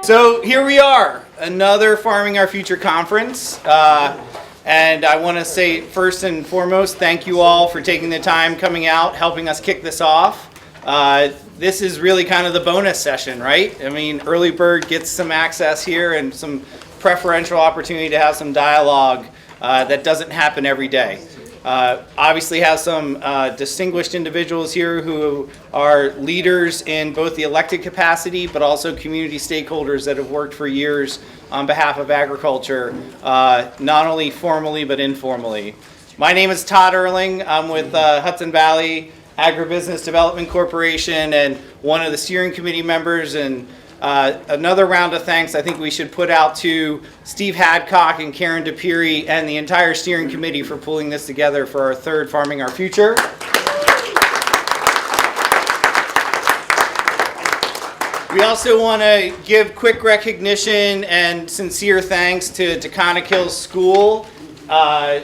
So here we are, another Farming Our Future conference. And I want to say first and foremost, thank you all for taking the time, coming out, helping us kick this off. This is really kind of the bonus session, right? I mean, Early Bird gets some access here and some preferential opportunity to have some dialogue that doesn't happen every day. Obviously have some distinguished individuals here who are leaders in both the elected capacity, but also community stakeholders that have worked for years on behalf of agriculture, not only formally but informally. My name is Todd Erling. I'm with Hudson Valley Agribusiness Development Corporation and one of the steering committee members. And another round of thanks I think we should put out to Steve Hadcock and Karen DePiri and the entire steering committee for pulling this together for our third Farming Our Future. We also want to give quick recognition and sincere thanks to Taconic Hills School.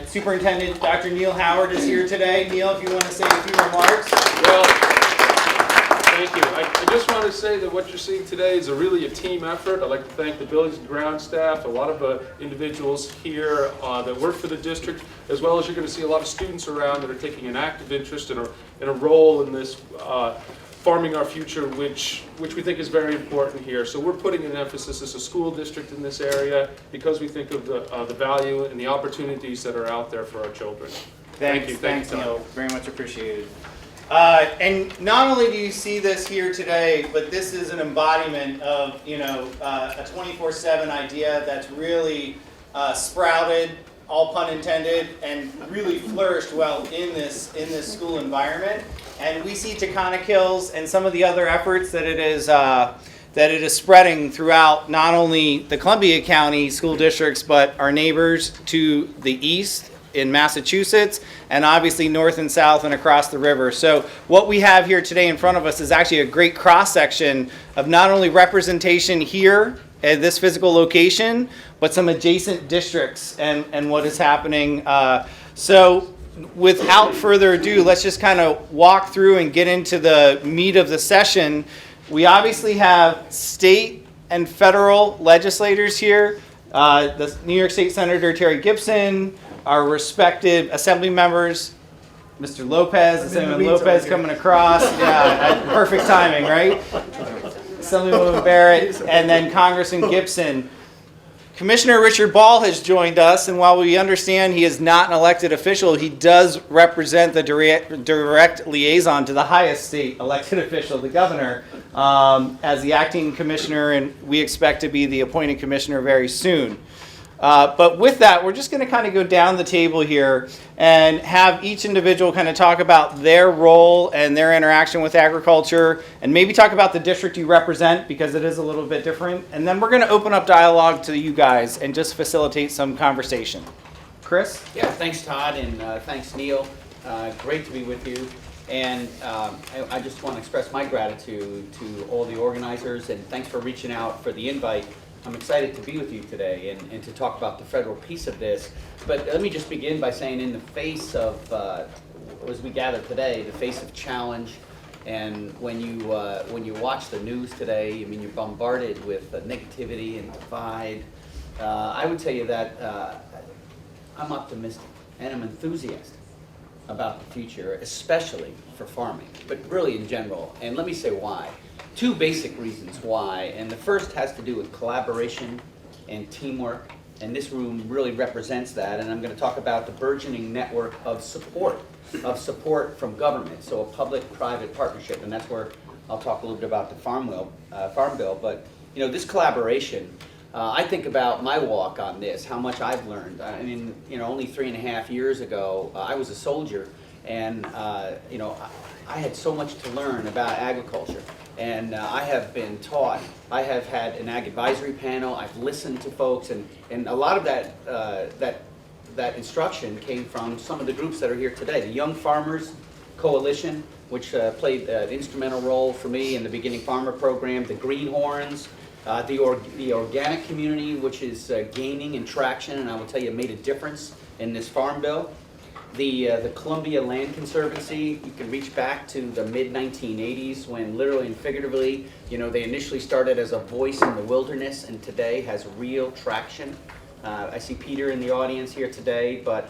Superintendent Dr. Neil Howard is here today. Neil, if you want to say a few remarks. Well, thank you. I just want to say that what you're seeing today is really a team effort. I'd like to thank the buildings and ground staff, a lot of individuals here that work for the district, as well as you're going to see a lot of students around that are taking an active interest in a role in this Farming Our Future, which we think is very important here. So we're putting an emphasis as a school district in this area because we think of the value and the opportunities that are out there for our children. Thank you. Thanks, Neil. Very much appreciated. And not only do you see this here today, but this is an embodiment of, a 24/7 idea that's really sprouted, all pun intended, and really flourished well in this school environment. And we see Taconic Hills and some of the other efforts that it is spreading throughout not only the Columbia County school districts, but our neighbors to the east in Massachusetts, and obviously north and south and across the river. So what we have here today in front of us is actually a great cross-section of not only representation here at this physical location, but some adjacent districts and what is happening. So without further ado, let's just kind of walk through and get into the meat of the session. We obviously have state and federal legislators here. The New York State Senator Terry Gibson, our respected assembly members, Mr. Lopez, Assemblyman Lopez coming across. Yeah, perfect timing, right? Assemblywoman Barrett, and then Congressman Gibson. Commissioner Richard Ball has joined us, and while we understand he is not an elected official, he does represent the direct liaison to the highest state elected official, the governor, as the acting commissioner, and we expect to be the appointed commissioner very soon. But with that, we're just going to kind of go down the table here and have each individual kind of talk about their role and their interaction with agriculture, and maybe talk about the district you represent because it is a little bit different. And then we're going to open up dialogue to you guys and just facilitate some conversation. Chris? Yeah, thanks Todd, and thanks Neil. Great to be with you. And I just want to express my gratitude to all the organizers, and thanks for reaching out for the invite. I'm excited to be with you today and to talk about the federal piece of this. But let me just begin by saying, in the face of, as we gather today, the face of challenge, and when you watch the news today, I mean, you're bombarded with negativity and divide. I would tell you that I'm optimistic and I'm enthusiastic about the future, especially for farming, but really in general. And let me say why. Two basic reasons why, and the first has to do with collaboration and teamwork, and this room really represents that. And I'm going to talk about the burgeoning network of support from government, so a public-private partnership, and that's where I'll talk a little bit about the Farm Bill. But this collaboration, I think about my walk on this, how much I've learned. I mean, only 3.5 years ago, I was a soldier, and I had so much to learn about agriculture. And I have been taught, I have had an ag advisory panel, I've listened to folks, and a lot of that instruction came from some of the groups that are here today. The Young Farmers Coalition, which played an instrumental role for me in the Beginning Farmer program, the Greenhorns, the organic community, which is gaining in traction, and I will tell you made a difference in this Farm Bill. The Columbia Land Conservancy, you can reach back to the mid-1980s when literally and figuratively, they initially started as a voice in the wilderness and today has real traction. I see Peter in the audience here today, but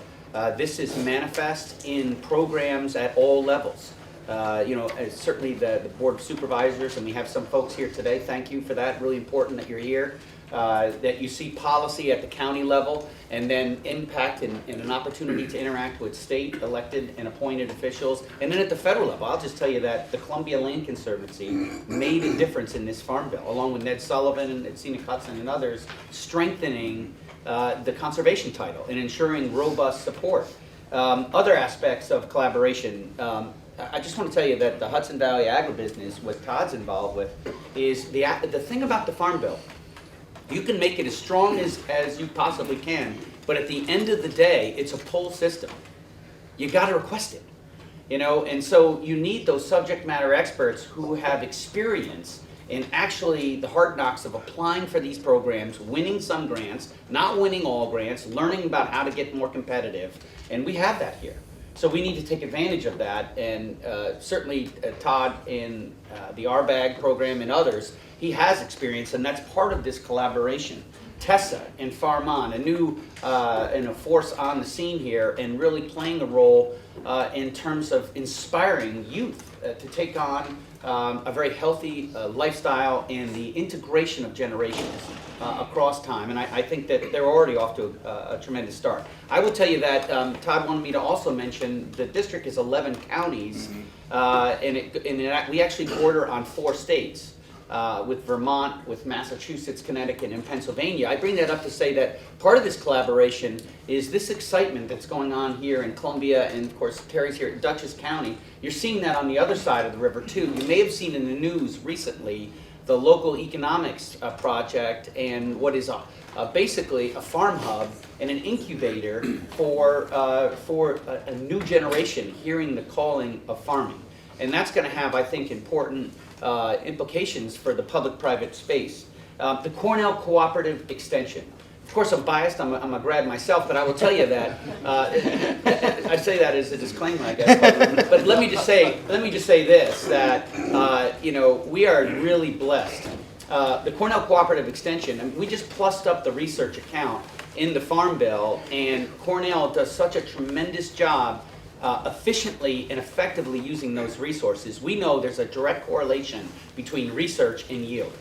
this is manifest in programs at all levels. Certainly the Board of Supervisors, and we have some folks here today, thank you for that, really important that you're here. That you see policy at the county level and then impact and an opportunity to interact with state elected and appointed officials. And then at the federal level, I'll just tell you that the Columbia Land Conservancy made a difference in this Farm Bill, along with Ned Sullivan and Scenic Hudson and others, strengthening the conservation title and ensuring robust support. Other aspects of collaboration, I just want to tell you that the Hudson Valley Agribusiness, what Todd's involved with, is the thing about the Farm Bill. You can make it as strong as you possibly can, but at the end of the day, it's a pull system. You got to request it, and so you need those subject matter experts who have experience in actually the hard knocks of applying for these programs, winning some grants, not winning all grants, learning about how to get more competitive, and we have that here. So we need to take advantage of that, and certainly Todd in the RBAG program and others, he has experience, and that's part of this collaboration. Tessa and Farman, a new force on the scene here, and really playing a role in terms of inspiring youth to take on a very healthy lifestyle and the integration of generations across time. And I think that they're already off to a tremendous start. I will tell you that Todd wanted me to also mention the district is 11 counties, and we actually border on 4 states. With Vermont, with Massachusetts, Connecticut, and Pennsylvania. I bring that up to say that part of this collaboration is this excitement that's going on here in Columbia, and of course Terry's here at Dutchess County. You're seeing that on the other side of the river too. You may have seen in the news recently the local economics project and what is basically a farm hub and an incubator for a new generation hearing the calling of farming. And that's going to have, I think, important implications for the public-private space. The Cornell Cooperative Extension. Of course, I'm biased. I'm a grad myself, but I will tell you that I say that as a disclaimer, I guess. But let me just say this: that we are really blessed. The Cornell Cooperative Extension. I mean, we just plussed up the research account in the Farm Bill, and Cornell does such a tremendous job. Efficiently and effectively using those resources. We know there's a direct correlation between research and yield.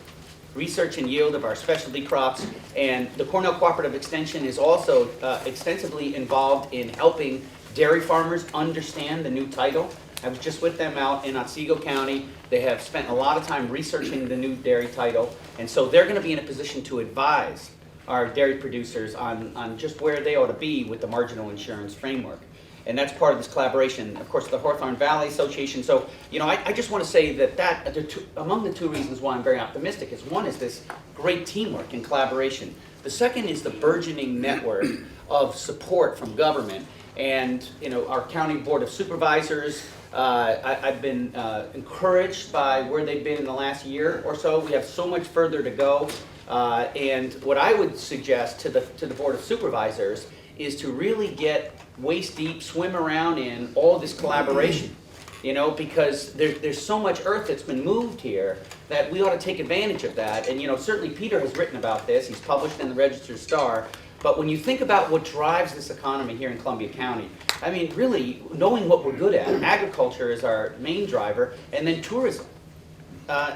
Research and yield of our specialty crops, and the Cornell Cooperative Extension is also extensively involved in helping dairy farmers understand the new title. I was just with them out in Otsego County. They have spent a lot of time researching the new dairy title, and so they're going to be in a position to advise our dairy producers on just where they ought to be with the marginal insurance framework. And that's part of this collaboration. Of course, the Hawthorne Valley Association. So, I just want to say that among the 2 reasons why I'm very optimistic is one is this great teamwork and collaboration. The second is the burgeoning network of support from government. And, our county board of supervisors, I've been encouraged by where they've been in the last year or so. We have so much further to go. And what I would suggest to the board of supervisors is to really get waist deep, swim around in all this collaboration, because there's so much earth that's been moved here that we ought to take advantage of that. And certainly Peter has written about this. He's published in the Register Star. But when you think about what drives this economy here in Columbia County, I mean, really knowing what we're good at, agriculture is our main driver, and then tourism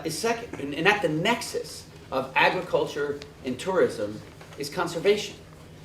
is second. And at the nexus of agriculture and tourism is conservation.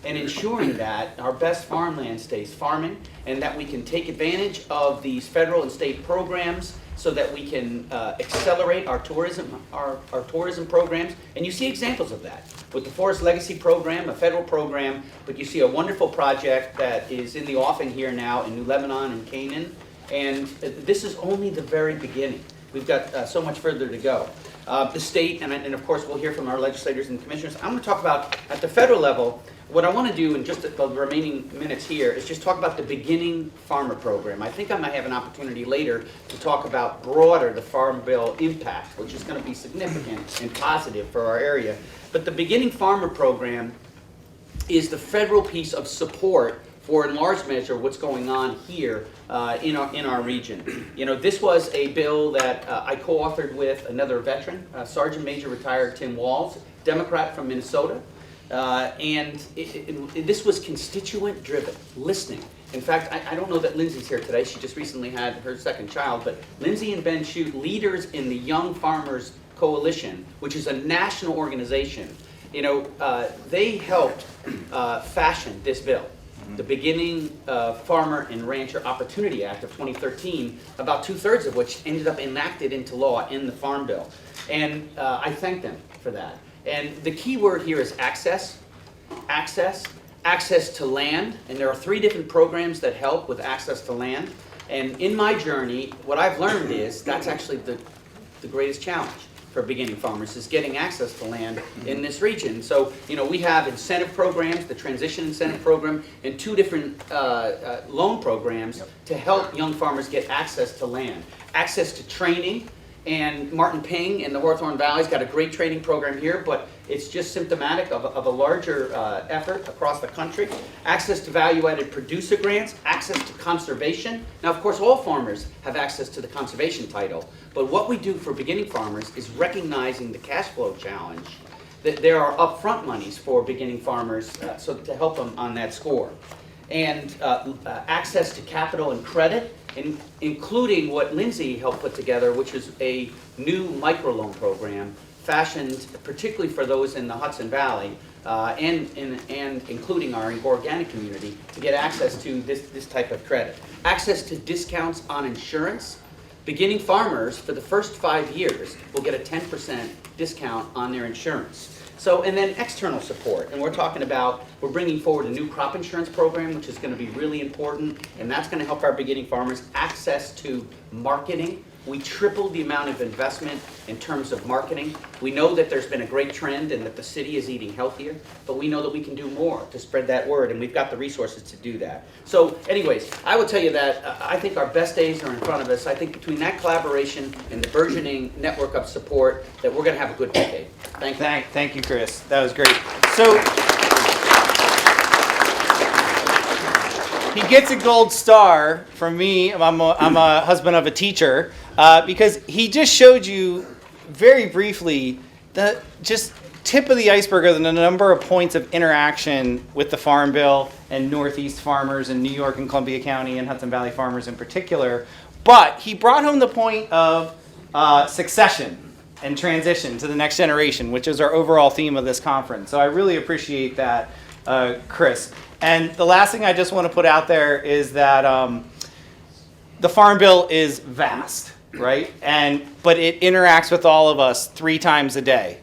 And ensuring that our best farmland stays farming and that we can take advantage of these federal and state programs so that we can accelerate our tourism programs. And you see examples of that with the Forest Legacy Program, a federal program, but you see a wonderful project that is in the offing here now in New Lebanon and Canaan. And this is only the very beginning. We've got so much further to go. The state, and of course we'll hear from our legislators and commissioners. I'm going to talk about, at the federal level, what I want to do in just the remaining minutes here is just talk about the Beginning Farmer Program. I think I might have an opportunity later to talk about broader the Farm Bill impact, which is going to be significant and positive for our area. But the Beginning Farmer Program is the federal piece of support for, in large measure, what's going on here in our region. You know, this was a bill that I co-authored with another veteran, Sergeant Major retired Tim Walls, Democrat from Minnesota. This was constituent-driven, listening. In fact, I don't know that Lindsay's here today. She just recently had her second child. But Lindsay and Ben Shute, leaders in the Young Farmers Coalition, which is a national organization, you know, they helped fashion this bill. The Beginning Farmer and Rancher Opportunity Act of 2013, about 2/3 of which ended up enacted into law in the Farm Bill. And I thank them for that. And the key word here is access, access to land, and there are 3 different programs that help with access to land. And in my journey, what I've learned is that's actually the greatest challenge for beginning farmers, is getting access to land in this region. So, you know, we have incentive programs, the Transition Incentive Program, and 2 different loan programs to help young farmers get access to land. Access to training, and Martin Ping in the Hawthorne Valley's got a great training program here, but it's just symptomatic of a larger effort across the country. Access to value-added producer grants, access to conservation. Now, of course, all farmers have access to the conservation title, but what we do for beginning farmers is recognizing the cash flow challenge, that there are upfront monies for beginning farmers so to help them on that score. And access to capital and credit, including what Lindsay helped put together, which is a new microloan program fashioned particularly for those in the Hudson Valley and including our organic community to get access to this type of credit. Access to discounts on insurance. Beginning farmers for the first 5 years will get a 10% discount on their insurance. So, and then external support, and we're bringing forward a new crop insurance program, which is going to be really important, and that's going to help our beginning farmers access to marketing. We tripled the amount of investment in terms of marketing. We know that there's been a great trend and that the city is eating healthier, but we know that we can do more to spread that word, and we've got the resources to do that. So anyways, I will tell you that I think our best days are in front of us. I think between that collaboration and the burgeoning network of support that we're going to have a good decade. Thank you. Thank you, Chris. That was great. So he gets a gold star from me. I'm a husband of a teacher because he just showed you very briefly the just tip of the iceberg of the number of points of interaction with the Farm Bill and Northeast farmers in New York and Columbia County and Hudson Valley farmers in particular. But he brought home the point of succession and transition to the next generation, which is our overall theme of this conference. So I really appreciate that, Chris. And the last thing I just want to put out there is that the Farm Bill is vast, right? But it interacts with all of us 3 times a day,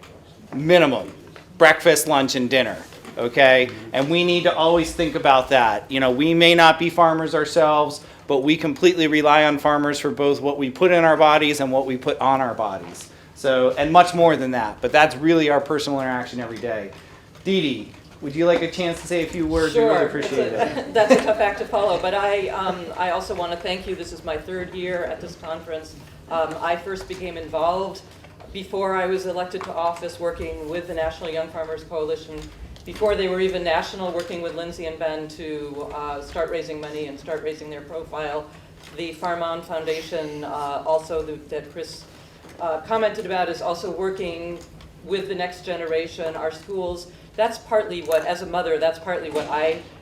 minimum, breakfast, lunch, and dinner, okay? And we need to always think about that. You know, we may not be farmers ourselves, but we completely rely on farmers for both what we put in our bodies and what we put on our bodies. So, and much more than that, but that's really our personal interaction every day. Dee Dee, would you like a chance to say a few words? Sure. We really appreciate it. That's a tough act to follow, but I also want to thank you. This is my 3rd year at this conference. I first became involved before I was elected to office working with the National Young Farmers Coalition, before they were even national, working with Lindsay and Ben to start raising money and start raising their profile. The Farm On Foundation, also that Chris commented about, is also working with the next generation, our schools. That's partly what, as a mother, that's partly what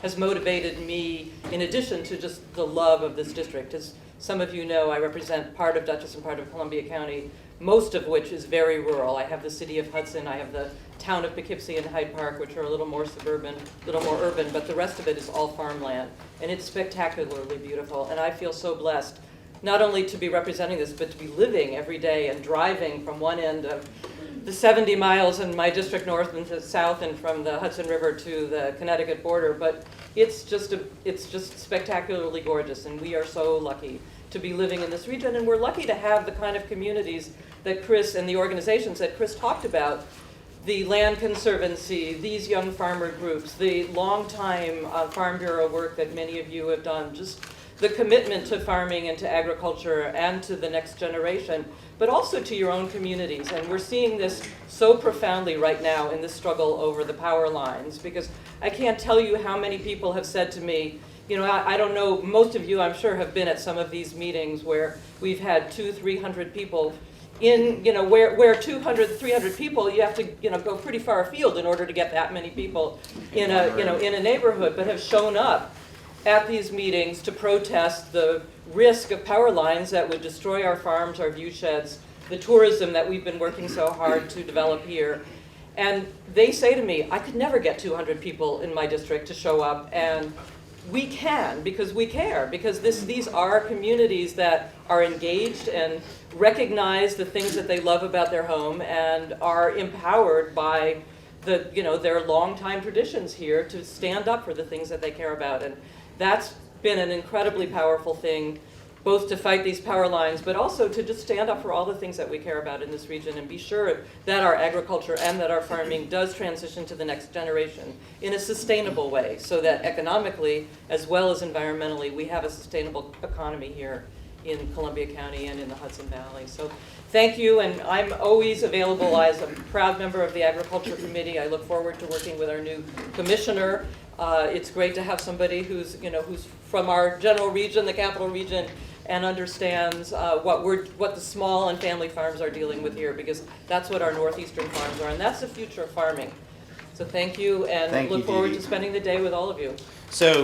has motivated me, in addition to just the love of this district. As some of you know, I represent part of Dutchess and part of Columbia County, most of which is very rural. I have the city of Hudson, I have the town of Poughkeepsie and Hyde Park, which are a little more suburban, a little more urban, but the rest of it is all farmland. And it's spectacularly beautiful, and I feel so blessed, not only to be representing this, but to be living every day and driving from one end of the 70 miles in my district north and to south and from the Hudson River to the Connecticut border. But it's just spectacularly gorgeous, and we are so lucky to be living in this region, and we're lucky to have the kind of communities that Chris and the organizations that Chris talked about, the Land Conservancy, these young farmer groups, the long-time Farm Bureau work that many of you have done, just the commitment to farming and to agriculture and to the next generation, but also to your own communities. And we're seeing this so profoundly right now in this struggle over the power lines, because I can't tell you how many people have said to me, you know, I don't know, most of you I'm sure have been at some of these meetings where we've had 200-300 people in, you know, where 200, 300 people, you have to, you know, go pretty far afield in order to get that many people in a, you know, in a neighborhood, but have shown up at these meetings to protest the risk of power lines that would destroy our farms, our view sheds, the tourism that we've been working so hard to develop here. And they say to me, I could never get 200 people in my district to show up, and we can, because we care, because these are communities that are engaged and recognize the things that they love about their home and are empowered by the, you know, their longtime traditions here to stand up for the things that they care about. And that's been an incredibly powerful thing, both to fight these power lines, but also to just stand up for all the things that we care about in this region and be sure that our agriculture and that our farming does transition to the next generation in a sustainable way, so that economically as well as environmentally we have a sustainable economy here in Columbia County and in the Hudson Valley. So thank you, and I'm always available as a proud member of the Agriculture Committee. I look forward to working with our new commissioner. It's great to have somebody who's, you know, who's from our general region, the capital region, and understands what the small and family farms are dealing with here, because that's what our northeastern farms are, and that's the future of farming. So thank you, and Thank you, look forward Dee to Dee. spending the day with all of you. So,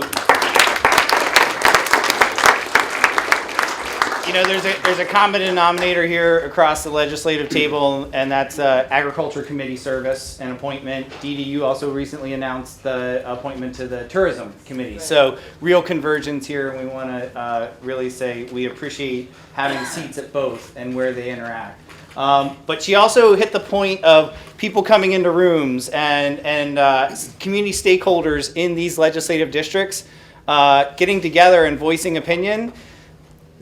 you know, there's a common denominator here across the legislative table, and that's Agriculture Committee service and appointment. Dee Dee, you also recently announced the appointment to the Tourism Committee. Right. So real convergence here, and we want to really say we appreciate having seats at both and where they interact. But she also hit the point of people coming into rooms and community stakeholders in these legislative districts getting together and voicing opinion.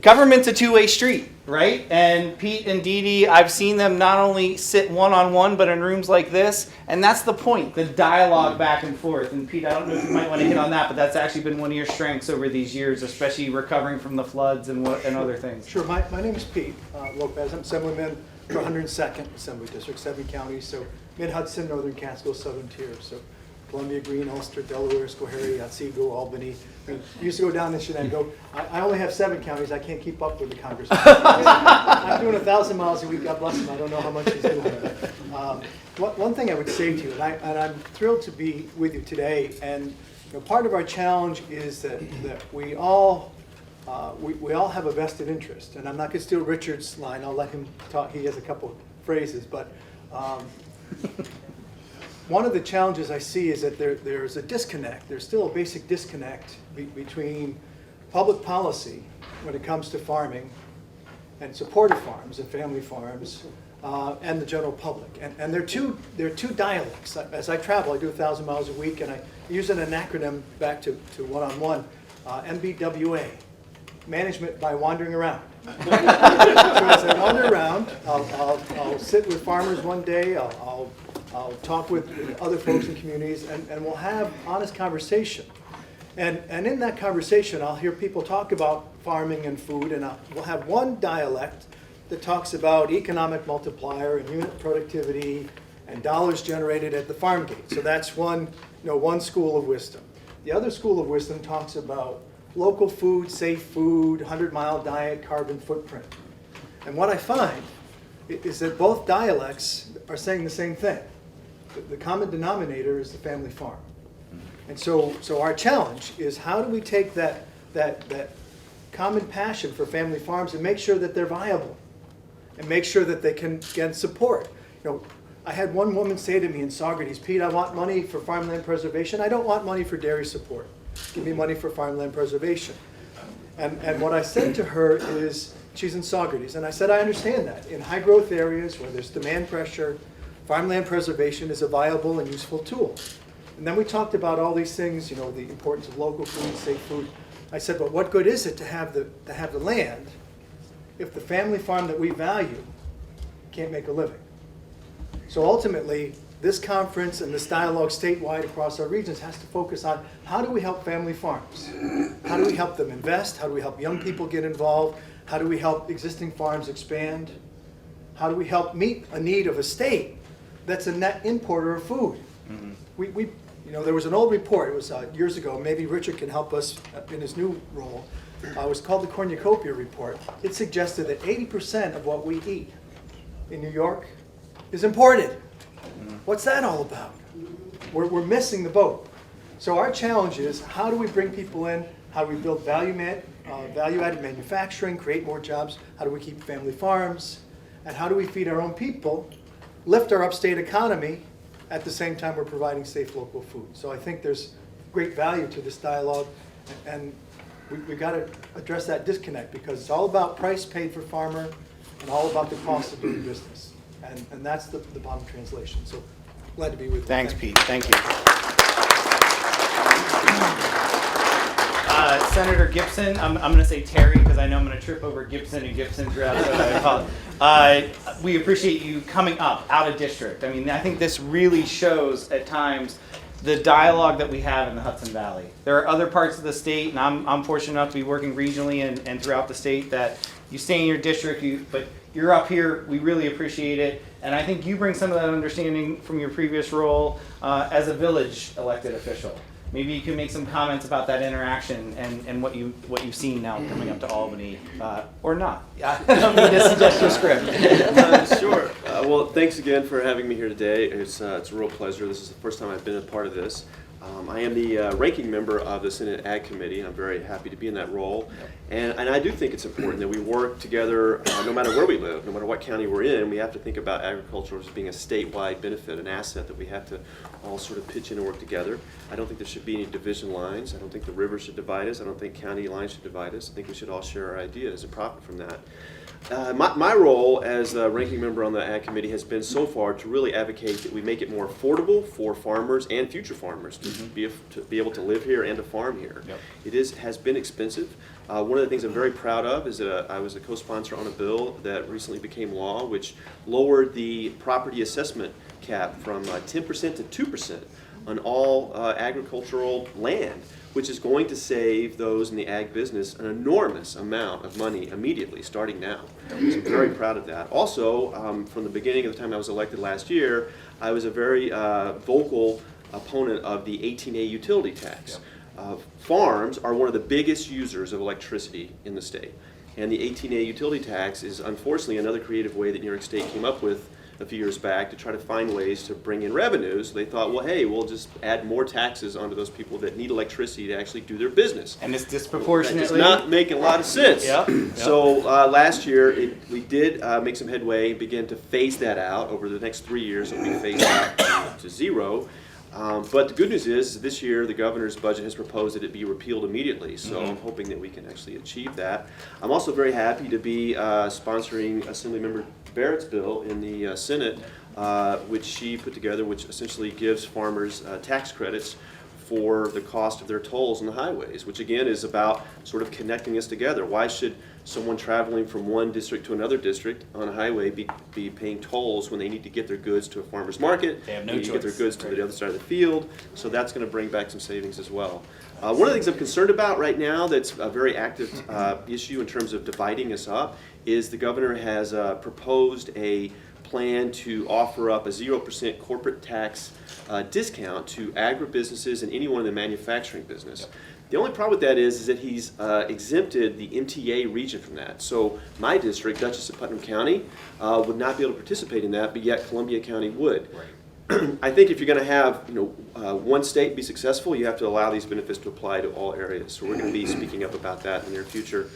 Government's a two-way street, right? And Pete and Dee Dee, I've seen them not only sit one-on-one, but in rooms like this, and that's the point, the dialogue back and forth. And Pete, I don't know if you might want to hit on that, but that's actually been one of your strengths over these years, especially recovering from the floods and other things. Sure. My name is Pete Lopez. I'm Assemblyman for 102nd Assembly District, 7 counties, so Mid-Hudson, Northern Catskill, Southern Tier. So Columbia, Greene, Ulster, Delaware, Schoharie, Otsego, Albany. We used to go down this and go, I only have 7 counties. I can't keep up with the conversation. I'm doing 1,000 miles a week. God bless him. I don't know how much he's doing. One thing I would say to you, and I'm thrilled to be with you today, and you know, part of our challenge is that we all have a vested interest. And I'm not going to steal Richard's line. I'll let him talk. He has a couple phrases, but one of the challenges I see is that there's a disconnect. There's still a basic disconnect between public policy when it comes to farming and support of farms and family farms and the general public. And there are two dialects. As I travel, I do 1,000 miles a week, and I use an acronym back to one-on-one, MBWA, Management by Wandering Around. So as I wander around, I'll sit with farmers one day, I'll talk with other folks in communities, and we'll have honest conversation. And in that conversation, I'll hear people talk about farming and food, and we'll have one dialect that talks about economic multiplier and unit productivity and dollars generated at the farm gate. So that's one school of wisdom. The other school of wisdom talks about local food, safe food, 100-mile diet, carbon footprint. And what I find is that both dialects are saying the same thing. The common denominator is the family farm. And so our challenge is, how do we take that common passion for family farms and make sure that they're viable and make sure that they can get support. You know, I had one woman say to me in Saugerties, Pete, I want money for farmland preservation. I don't want money for dairy support. Give me money for farmland preservation. And what I said to her is, she's in Saugerties, and I said, I understand that. In high growth areas where there's demand pressure, farmland preservation is a viable and useful tool. And then we talked about all these things, you know, the importance of local food, safe food. I said, but what good is it to have the land if the family farm that we value can't make a living? So ultimately, this conference and this dialogue statewide across our regions has to focus on how do we help family farms? How do we help them invest? How do we help young people get involved? How do we help existing farms expand? How do we help meet a need of a state that's a net importer of food? There was an old report, it was years ago, maybe Richard can help us in his new role. It was called the Cornucopia Report. It suggested that 80% of what we eat in New York is imported. What's that all about? We're missing the boat. So our challenge is, how do we bring people in? How do we build value-added manufacturing, create more jobs? How do we keep family farms? And how do we feed our own people, lift our upstate economy, at the same time we're providing safe local food? So I think there's great value to this dialogue, and we've got to address that disconnect, because it's all about price paid for farmer and all about the cost of doing business. And that's the bottom translation. So glad to be with you. Thanks, Pete. Thank you. Senator Gibson, I'm going to say Terry because I know I'm going to trip over Gibson and Gibson throughout. We appreciate you coming up out of district. I mean, I think this really shows at times the dialogue that we have in the Hudson Valley. There are other parts of the state, and I'm fortunate enough to be working regionally and throughout the state, that you stay in your district, but you're up here. We really appreciate it. And I think you bring some of that understanding from your previous role as a village elected official. Maybe you can make some comments about that interaction and what you've seen now coming up to Albany, or not. I don't mean to suggest your script. Sure. Well, thanks again for having me here today. It's a real pleasure. This is the first time I've been a part of this. I am the ranking member of the Senate Ag Committee, and I'm very happy to be in that role. And I do think it's important that we work together no matter where we live, no matter what county we're in. We have to think about agriculture as being a statewide benefit, an asset that we have to all sort of pitch in and work together. I don't think there should be any division lines. I don't think the river should divide us. I don't think county lines should divide us. I think we should all share our ideas and profit from that. My role as a ranking member on the Ag Committee has been so far to really advocate that we make it more affordable for farmers and future farmers to be able to live here and to farm here. Yep. It has been expensive. One of the things I'm very proud of is that I was a co-sponsor on a bill that recently became law, which lowered the property assessment cap from 10% to 2% on all agricultural land, which is going to save those in the ag business an enormous amount of money immediately, starting now. So I'm very proud of that. Also, from the beginning of the time I was elected last year, I was a very vocal opponent of the 18A utility tax. Farms are one of the biggest users of electricity in the state. And the 18A utility tax is unfortunately another creative way that New York State came up with a few years back to try to find ways to bring in revenues. They thought, well, hey, we'll just add more taxes onto those people that need electricity to actually do their business. And it's disproportionately. It's not making a lot of sense. Yep. So last year, we did make some headway and begin to phase that out. Over the next 3 years, it'll be phased out to zero. But the good news is, this year the governor's budget has proposed that it be repealed immediately, so I'm hoping that we can actually achieve that. I'm also very happy to be sponsoring Assemblymember Barrett's bill in the Senate, which she put together, which essentially gives farmers tax credits for the cost of their tolls on the highways, which again is about sort of connecting us together. Why should someone traveling from one district to another district on a highway be paying tolls when they need to get their goods to a farmer's market? They have no need to get their choice. goods to the other side of the field. So that's going to bring back some savings as well. One of the things I'm concerned about right now that's a very active issue in terms of dividing us up is the governor has proposed a plan to offer up a 0% corporate tax discount to agribusinesses and anyone in the manufacturing business. Yep. The only problem with that is that he's exempted the MTA region from that. So my district, Dutchess and Putnam County, would not be able to participate in that, but yet Columbia County would. Right. I think if you're going to have one state be successful, you have to allow these benefits to apply to all areas. So we're going to be speaking up about that in the near future.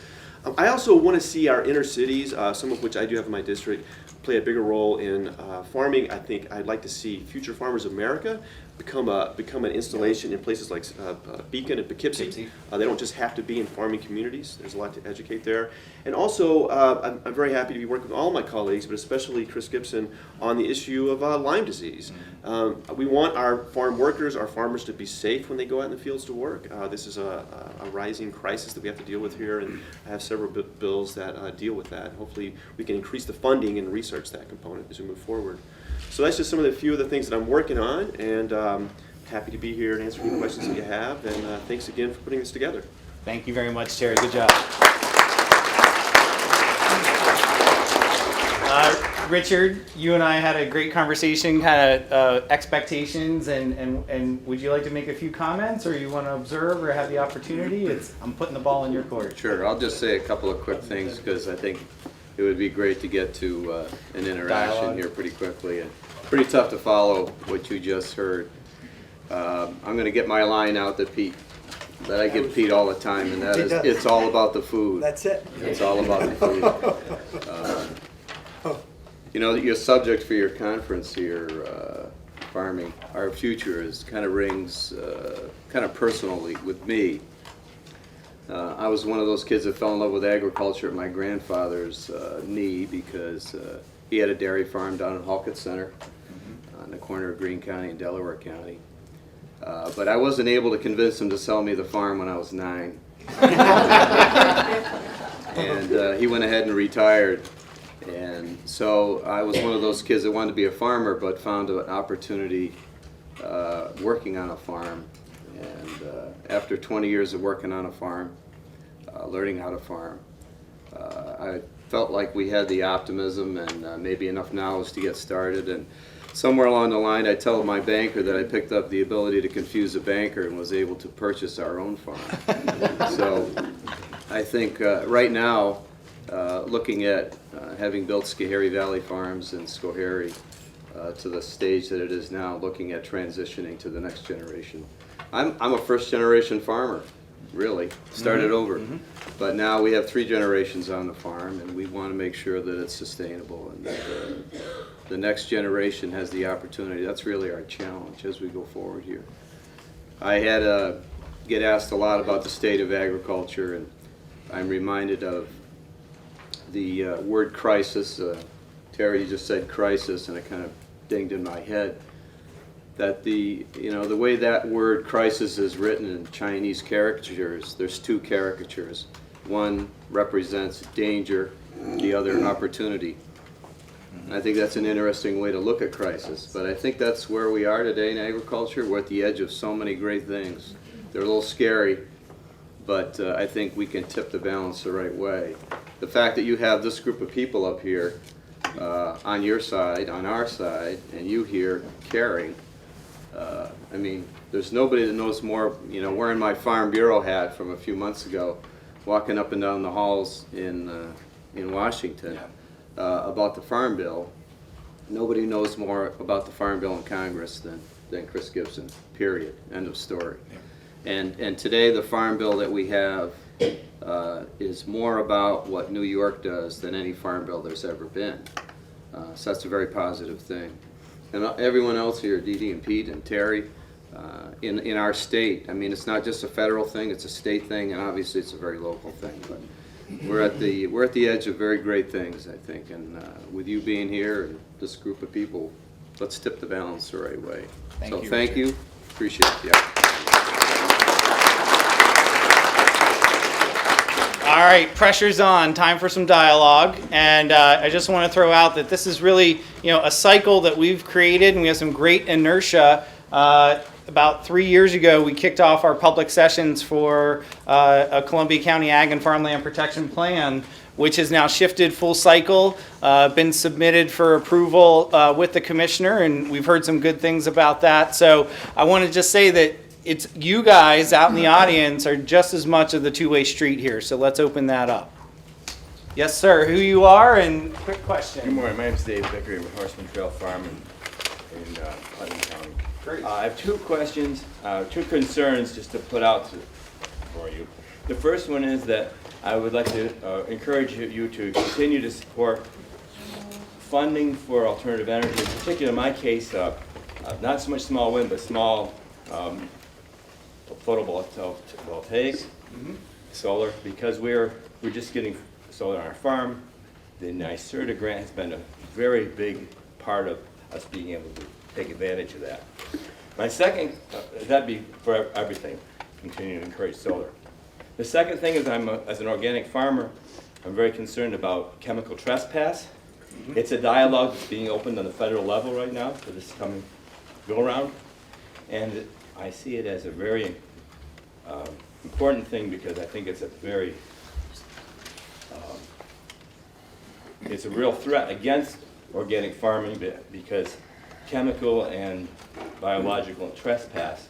I also want to see our inner cities, some of which I do have in my district, play a bigger role in farming. I think I'd like to see Future Farmers of America become an installation in places like Beacon and Poughkeepsie. They don't just have to be in farming communities. There's a lot to educate there. And also, I'm very happy to be working with all my colleagues, but especially Chris Gibson, on the issue of Lyme disease. We want our farm workers, our farmers, to be safe when they go out in the fields to work. This is a rising crisis that we have to deal with here, and I have several bills that deal with that. Hopefully, we can increase the funding and research that component as we move forward. So that's just some of the few of the things that I'm working on, and happy to be here and answer any questions that you have. And thanks again for putting this together. Thank you very much, Terry. Good job. Richard, you and I had a great conversation, kind of expectations, and would you like to make a few comments, or you want to observe or have the opportunity? I'm putting the ball in your court. Sure, I'll just say a couple of quick things because I think it would be great to get to an interaction Dialogue. here pretty quickly. And pretty tough to follow what you just heard. I'm going to get my line out that I give Pete all the time, and that is, it's all about the food. That's it. It's all about the food. You know, your subject for your conference here, farming, our future, is kind of rings kind of personally with me. I was one of those kids that fell in love with agriculture at my grandfather's knee because he had a dairy farm down in Halkett Center on the corner of Greene County and Delaware County. But I wasn't able to convince him to sell me the farm when I was 9. And he went ahead and retired. And so I was one of those kids that wanted to be a farmer but found an opportunity working on a farm. And after 20 years of working on a farm, learning how to farm, I felt like we had the optimism and maybe enough knowledge to get started. And somewhere along the line, I told my banker that I picked up the ability to confuse a banker and was able to purchase our own farm. So I think right now, looking at having built Schoharie Valley Farms and Schoharie to the stage that it is now, looking at transitioning to the next generation. I'm a first generation farmer, really, started over. But now we have 3 generations on the farm, and we want to make sure that it's sustainable and that the next generation has the opportunity. That's really our challenge as we go forward here. I had get asked a lot about the state of agriculture, and I'm reminded of the word crisis. Terry, you just said crisis, and it kind of dinged in my head. That the way that word crisis is written in Chinese caricatures, there's 2 caricatures. One represents danger, the other opportunity. And I think that's an interesting way to look at crisis. But I think that's where we are today in agriculture. We're at the edge of so many great things. They're a little scary, but I think we can tip the balance the right way. The fact that you have this group of people up here on your side, on our side, and you here caring, I mean, there's nobody that knows more, wearing my Farm Bureau hat from a few months ago, walking up and down the halls in Washington about the Farm Bill. Nobody knows more about the Farm Bill in Congress than Chris Gibson, period, end of story. And today the Farm Bill that we have is more about what New York does than any Farm Bill there's ever been. So that's a very positive thing. And everyone else here, Dee Dee and Pete and Terry, in our state, I mean, it's not just a federal thing, it's a state thing, and obviously it's a very local thing. But we're at the edge of very great things, I think. And with you being here and this group of people, let's tip the balance the right way. Thank you. Appreciate the opportunity. All right, pressure's on. Time for some dialogue. And I just want to throw out that this is really, a cycle that we've created, and we have some great inertia. About 3 years ago, we kicked off our public sessions for a Columbia County Ag and Farmland Protection Plan, which has now shifted full cycle, been submitted for approval with the commissioner, and we've heard some good things about that. So I want to just say that it's you guys out in the audience are just as much of the two-way street here, so let's open that up. Yes, sir. Who you are and quick question. Good morning. My name is Dave Vickery with Horseman Trail Farm in Putnam County. Great. I have 2 questions, 2 concerns just to put out for you. The first one is that I would like to encourage you to continue to support funding for alternative energy. In particular, in my case, not so much small wind, but small photovoltaics, solar, because we're just getting solar on our farm. The NYSERDA grant has been a very big part of us being able to take advantage of that. My second, that'd be for everything, continue to encourage solar. The second thing is as an organic farmer, I'm very concerned about chemical trespass. It's a dialogue that's being opened on the federal level right now for this coming go-around. And I see it as a very important thing because I think it's a very, it's a real threat against organic farming because chemical and biological trespass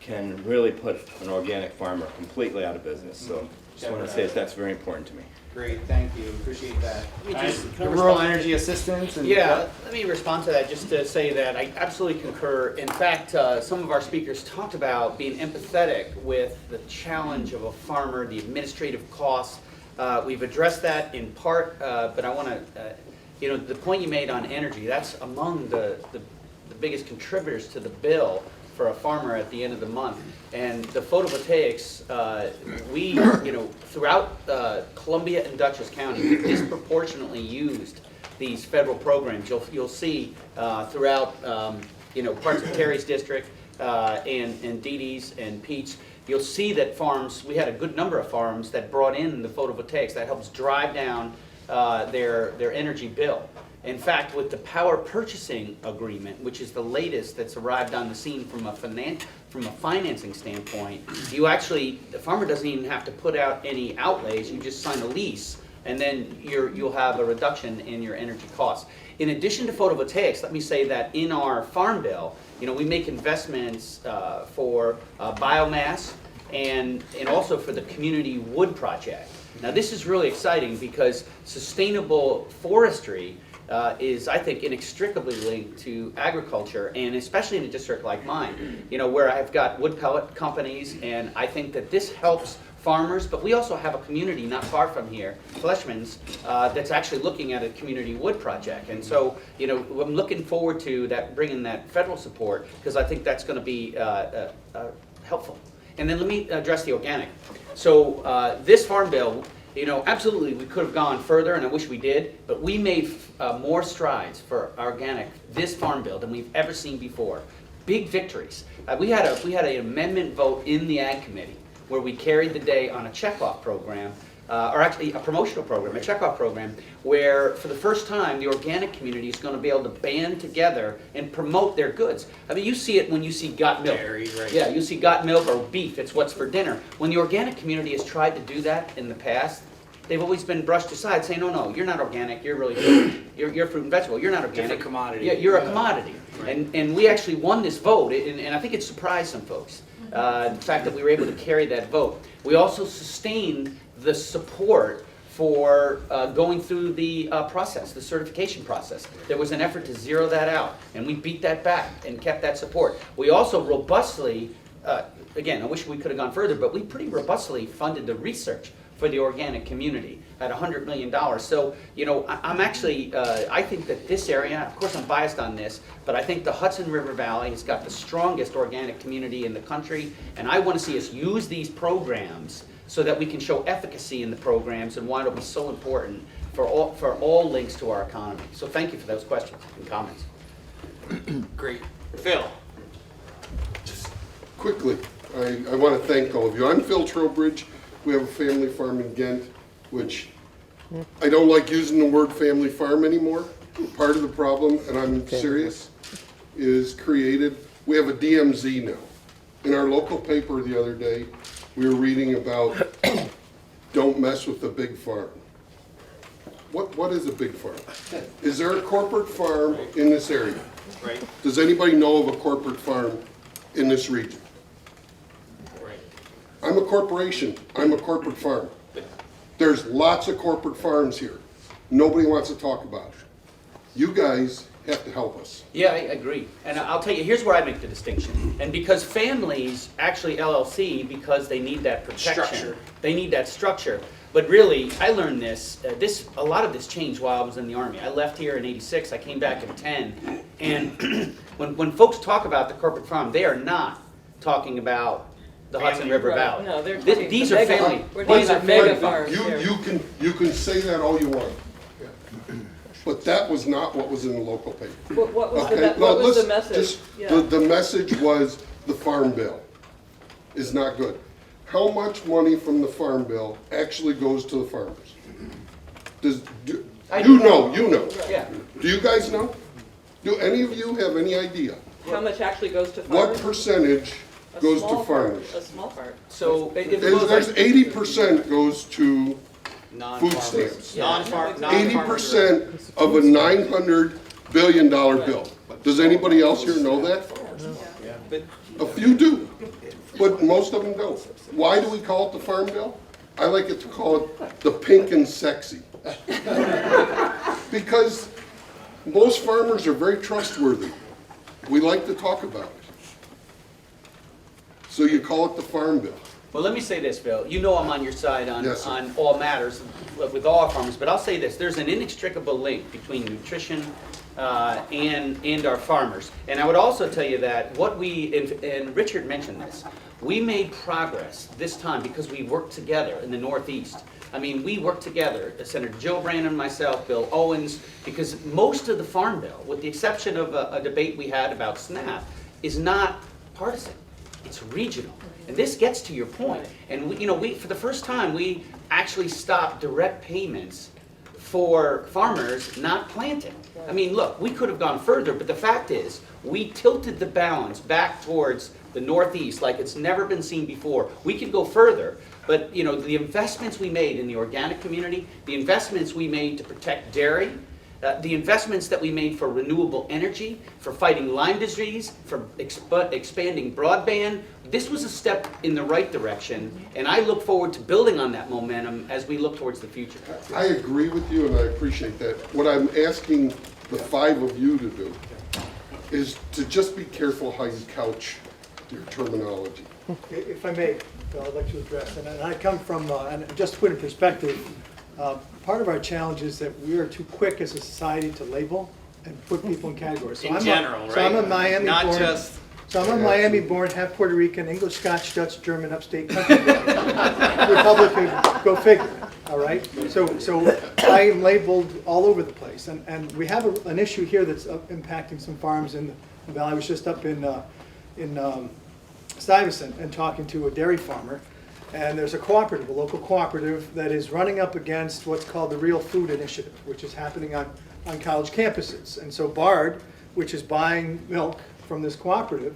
can really put an organic farmer completely out of business. So just want to say that's very important to me. Great, thank you, appreciate that. me just- The rural energy assistance and. Yeah, let me respond to that just to say that I absolutely concur. In fact, some of our speakers talked about being empathetic with the challenge of a farmer, the administrative costs. We've addressed that in part, but I want to, the point you made on energy, that's among the biggest contributors to the bill for a farmer at the end of the month. And the photovoltaics, we, throughout Columbia and Dutchess County, we disproportionately used these federal programs. You'll see throughout, parts of Terry's district and Dee Dee's and Pete's, you'll see that farms, we had a good number of farms that brought in the photovoltaics. That helps drive down their energy bill. In fact, with the power purchasing agreement, which is the latest that's arrived on the scene from a financing standpoint, the farmer doesn't even have to put out any outlays. You just sign a lease, and then you'll have a reduction in your energy costs. In addition to photovoltaics, let me say that in our farm bill, we make investments for biomass and also for the community wood project. Now, this is really exciting because sustainable forestry is, I think, inextricably linked to agriculture, and especially in a district like mine, where I've got wood pellet companies, and I think that this helps farmers, but we also have a community not far from here, Fleshman's, that's actually looking at a community wood project. And so, I'm looking forward to bringing that federal support, because I think that's going to be helpful. And then let me address the organic. So this farm bill, absolutely we could have gone further, and I wish we did, but we made more strides for organic this farm bill than we've ever seen before. Big victories. We had an amendment vote in the Ag Committee where we carried the day on a checkoff program, or actually a promotional program, a checkoff program, where for the first time the organic community is going to be able to band together and promote their goods. I mean, you see it when you see got milk. Dairy, right. Yeah, you see got milk or beef, it's what's for dinner. When the organic community has tried to do that in the past, they've always been brushed aside, saying, no, you're not organic, you're really good. You're fruit and vegetable, you're not organic. Different commodity. Yeah, you're a commodity. Right. And we actually won this vote, and I think it surprised some folks, the fact that we were able to carry that vote. We also sustained the support for going through the process, the certification process. There was an effort to zero that out, and we beat that back and kept that support. We also robustly, again, I wish we could have gone further, but we pretty robustly funded the research for the organic community at $100 million. So, I'm actually, I think that this area, of course I'm biased on this, but I think the Hudson River Valley has got the strongest organic community in the country, and I want to see us use these programs so that we can show efficacy in the programs and why it'll be so important for all links to our economy. So thank you for those questions and comments. Great. Phil? Quickly, I want to thank all of you. I'm Phil Trowbridge. We have a family farm in Ghent, which I don't like using the word family farm anymore. Part of the problem, and I'm serious, is created. We have a DMZ now. In our local paper the other day, we were reading about don't mess with the big farm. What is a big farm? Is there a corporate farm in this area? Right. Does anybody know of a corporate farm in this region? Right. I'm a corporation. I'm a corporate farm. There's lots of corporate farms here. Nobody wants to talk about it. You guys have to help us. Yeah, I agree. And I'll tell you, here's where I make the distinction. And because families, actually LLC, because they need that protection. Structure. They need that structure. But really, I learned this, a lot of this changed while I was in the Army. I left here in '86, I came back in '10. And when folks talk about the corporate farm, they are not talking about the Hudson River Right. Valley. No, they're These- talking These the are mega- family. we're These talking are about mega family. farms here. You can say that all you want. But that was not what was in the local paper. What was the, Okay, what was the listen, message? just- Yeah. The message was the farm bill is not good. How much money from the farm bill actually goes to the farmers? You know. Yeah. Do you guys know? Do any of you have any idea? How much actually goes to What farmers? percentage A goes small to part, farmers? A small part. So if it There's goes like 80% goes to food stamps. Non-farm, 80% of a $900 billion bill. Does anybody else here know that? A few do, but most of them don't. Why do we call it the farm bill? I like it to call it the pink and sexy. Because most farmers are very trustworthy. We like to talk about it. So you call it the farm bill. Well, let me say this, Bill. You know I'm on your side on, Yes, sir. on all matters with all farmers, but I'll say this. There's an inextricable link between nutrition and our farmers. And I would also tell you that what and Richard mentioned this, we made progress this time because we worked together in the Northeast. I mean, we worked together, Senator Joe Brandon, myself, Bill Owens, because most of the Farm Bill, with the exception of a debate we had about SNAP, is not partisan. It's regional. And this gets to your point. And we, for the first time, we actually stopped direct payments for farmers not planting. I mean, look, we could have gone further, but the fact is, we tilted the balance back towards the Northeast like it's never been seen before. We could go further, but the investments we made in the organic community, the investments we made to protect dairy, the investments that we made for renewable energy, for fighting Lyme disease, for expanding broadband, this was a step in the right direction, and I look forward to building on that momentum as we look towards the future. I agree with you and I appreciate that. What I'm asking the five of you to do is to just be careful how you couch your terminology. If I may, Bill, I'd like to address, and I come from, and just to put in perspective, part of our challenge is that we are too quick as a society to label and put people in categories. So In I'm a- general, So I'm a right? Miami-born. Not just- So I'm a Miami-born, half Puerto Rican, English, Scotch, Dutch, German, upstate country. Republican, go figure, all right? So I am labeled all over the place, and we have an issue here that's impacting some farms in the valley. I was just up in Stuyvesant and talking to a dairy farmer, and there's a cooperative, a local cooperative, that is running up against what's called the Real Food Initiative, which is happening on college campuses. And so BARD, which is buying milk from this cooperative,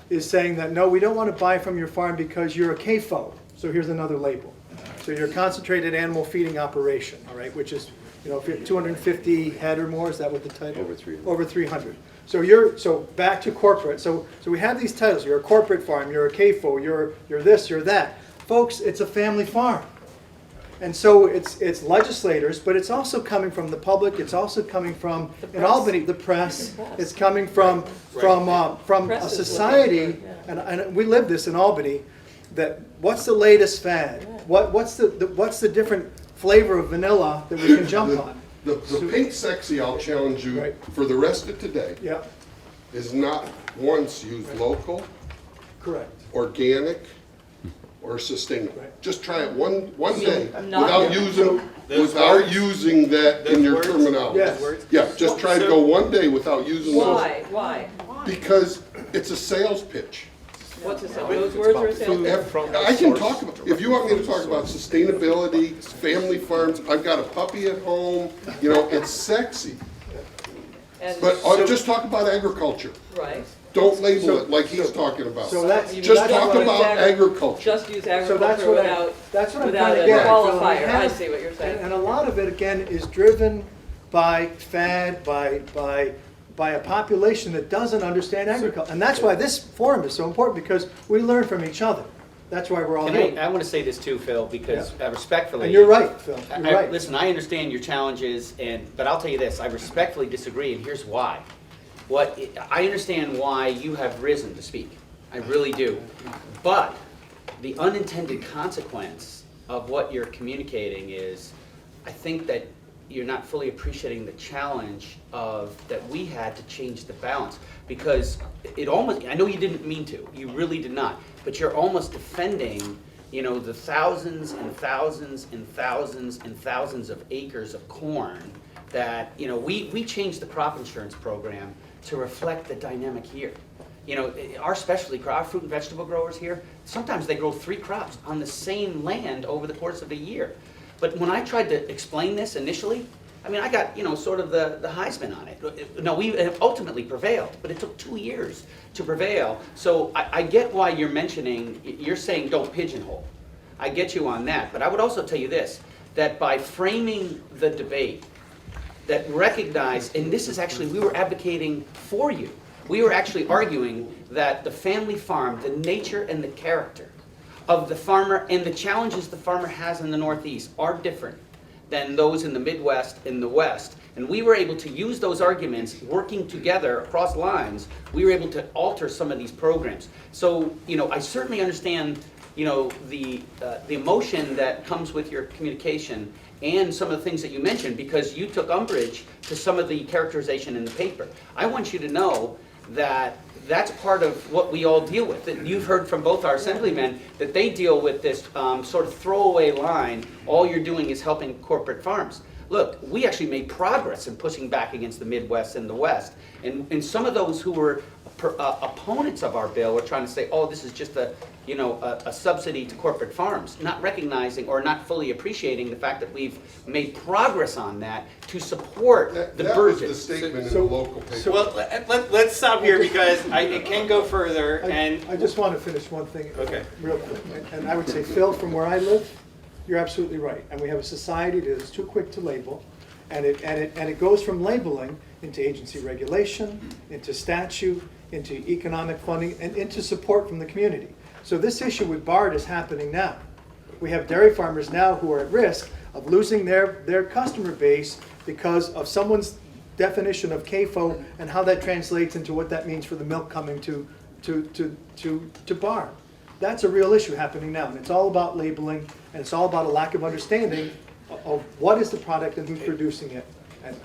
is saying that, no, we don't want to buy from your farm because you're a CAFO. So here's another label. So you're a concentrated animal feeding operation, all right, which is, if you're 250 head or more, is that what the title? Over 300. Over 300. So back to corporate. So we have these titles. You're a corporate farm, you're a CAFO, you're this, you're that. Folks, it's a family farm. And so it's legislators, but it's also coming from the public, it's also coming from, in Albany, the press, it's coming from a Press is society, looking for, and we live this in Albany, that what's the latest fad? What's the different flavor of vanilla that we can jump on? The pink sexy, I'll challenge you Right. for the rest of today, Yeah, is not once used local, correct. organic, or sustainable. Right. Just try it one day not- without using that in your words? terminology. Yes. Yeah, just try to go one day without using those. Why? Because it's a sales pitch. What's it say? Those words are a sales. I can talk about, if you want me to talk about sustainability, family farms, I've got a puppy at home, it's sexy. And But just talk about agriculture. right. Don't label it like he's talking about. So that's, Just that's talk what- about agriculture. Just use So that's agriculture what without that's what I'm without trying to a get at. So we qualifier. I have- see what you're saying. And a lot of it, again, is driven by fad, by a population that doesn't understand agriculture. And that's why this forum is so important, because we learn from each other. That's why we're all Can here. I want to say this too, Phil, because respectfully. And you're right, Phil, you're right. Listen, I understand your challenges, but I'll tell you this, I respectfully disagree, and here's why. I understand why you have risen to speak. I really do. But the unintended consequence of what you're communicating is, I think that you're not fully appreciating the challenge that we had to change the balance. Because I know you didn't mean to, you really did not, but you're almost defending, the thousands and thousands and thousands and thousands of acres of corn that, we changed the crop insurance program to reflect the dynamic here. Our specialty crop, our fruit and vegetable growers here, sometimes they grow 3 crops on the same land over the course of a year. But when I tried to explain this initially, I got, sort of the Heisman on it. No, we ultimately prevailed, but it took 2 years to prevail. So I get why you're saying don't pigeonhole. I get you on that. But I would also tell you this, that by framing the debate, that recognize, and this is actually, we were advocating for you. We were actually arguing that the family farm, the nature and the character of the farmer and the challenges the farmer has in the Northeast are different than those in the Midwest and the West. And we were able to use those arguments, working together across lines, we were able to alter some of these programs. So, I certainly understand, the emotion that comes with your communication and some of the things that you mentioned, because you took umbrage to some of the characterization in the paper. I want you to know that that's part of what we all deal with. That you've heard from both our assemblymen that they deal with this sort of throwaway line, all you're doing is helping corporate farms. Look, we actually made progress in pushing back against the Midwest and the West. And some of those who were opponents of our bill were trying to say, oh, this is just a subsidy to corporate farms, not recognizing or not fully appreciating the fact that we've made progress on that to support the That budget. was the statement in the local paper. Well, let's stop here because it can go further, and I just want to finish one thing Okay. real quick. And I would say, Phil, from where I live, you're absolutely right. And we have a society that is too quick to label. And it goes from labeling into agency regulation, into statute, into economic funding, and into support from the community. So this issue with BARD is happening now. We have dairy farmers now who are at risk of losing their customer base because of someone's definition of CAFO and how that translates into what that means for the milk coming to BARD. That's a real issue happening now, and it's all about labeling, and it's all about a lack of understanding of what is the product and who's producing it.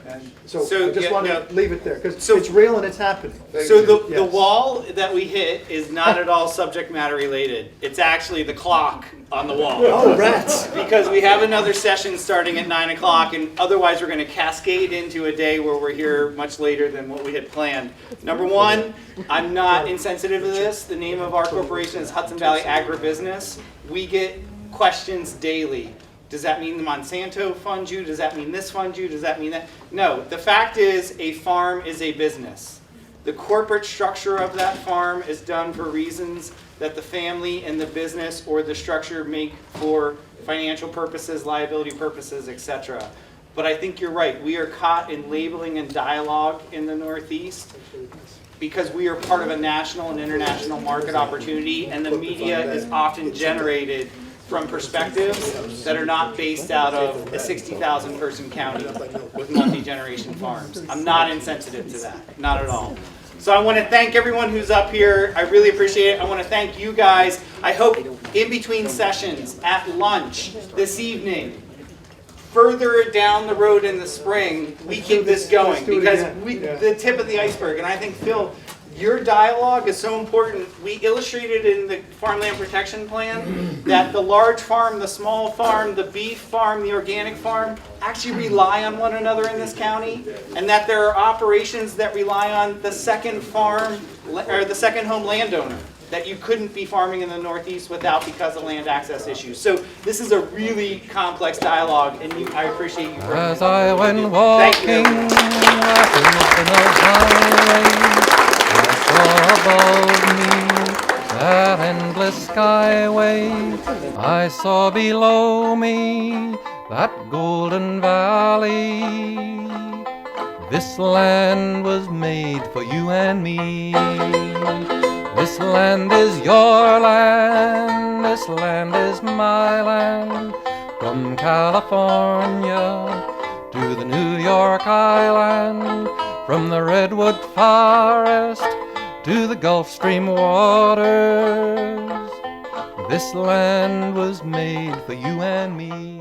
And so I just want to leave it there, because it's real and it's happening. So the Yes. wall that we hit is not at all subject matter related. It's actually the clock on the wall. Oh, rats. Because we have another session starting at 9 o'clock, and otherwise we're going to cascade into a day where we're here much later than what we had planned. Number one, I'm not insensitive to this. The name of our corporation is Hudson Valley Agribusiness. We get questions daily. Does that mean the Monsanto funds you? Does that mean this funds you? Does that mean that? No, the fact is a farm is a business. The corporate structure of that farm is done for reasons that the family and the business or the structure make for financial purposes, liability purposes, etc. But I think you're right. We are caught in labeling and dialogue in the Northeast because we are part of a national and international market opportunity, and the media is often generated from perspectives that are not based out of a 60,000 person county with multi-generation farms. I'm not insensitive to that, not at all. So I want to thank everyone who's up here. I really appreciate it. I want to thank you guys. I hope in between sessions, at lunch, this evening, further down the road in the spring, we keep this going because the tip of the iceberg. And I think, Phil, your dialogue is so important. We illustrated in the Farmland Protection Plan that the large farm, the small farm, the beef farm, the organic farm actually rely on one another in this county, and that there are operations that rely on the second farm or the second home landowner that you couldn't be farming in the Northeast without because of land access issues. So this is a really complex dialogue, and I appreciate you. As I went walking, laughing up the highway, I saw above me that endless skyway. I saw below me that golden valley. This land was made for you and me. This land is your land, this land is my land. From California to the New York Island, from the redwood forest to the Gulf Stream waters, this land was made for you and me.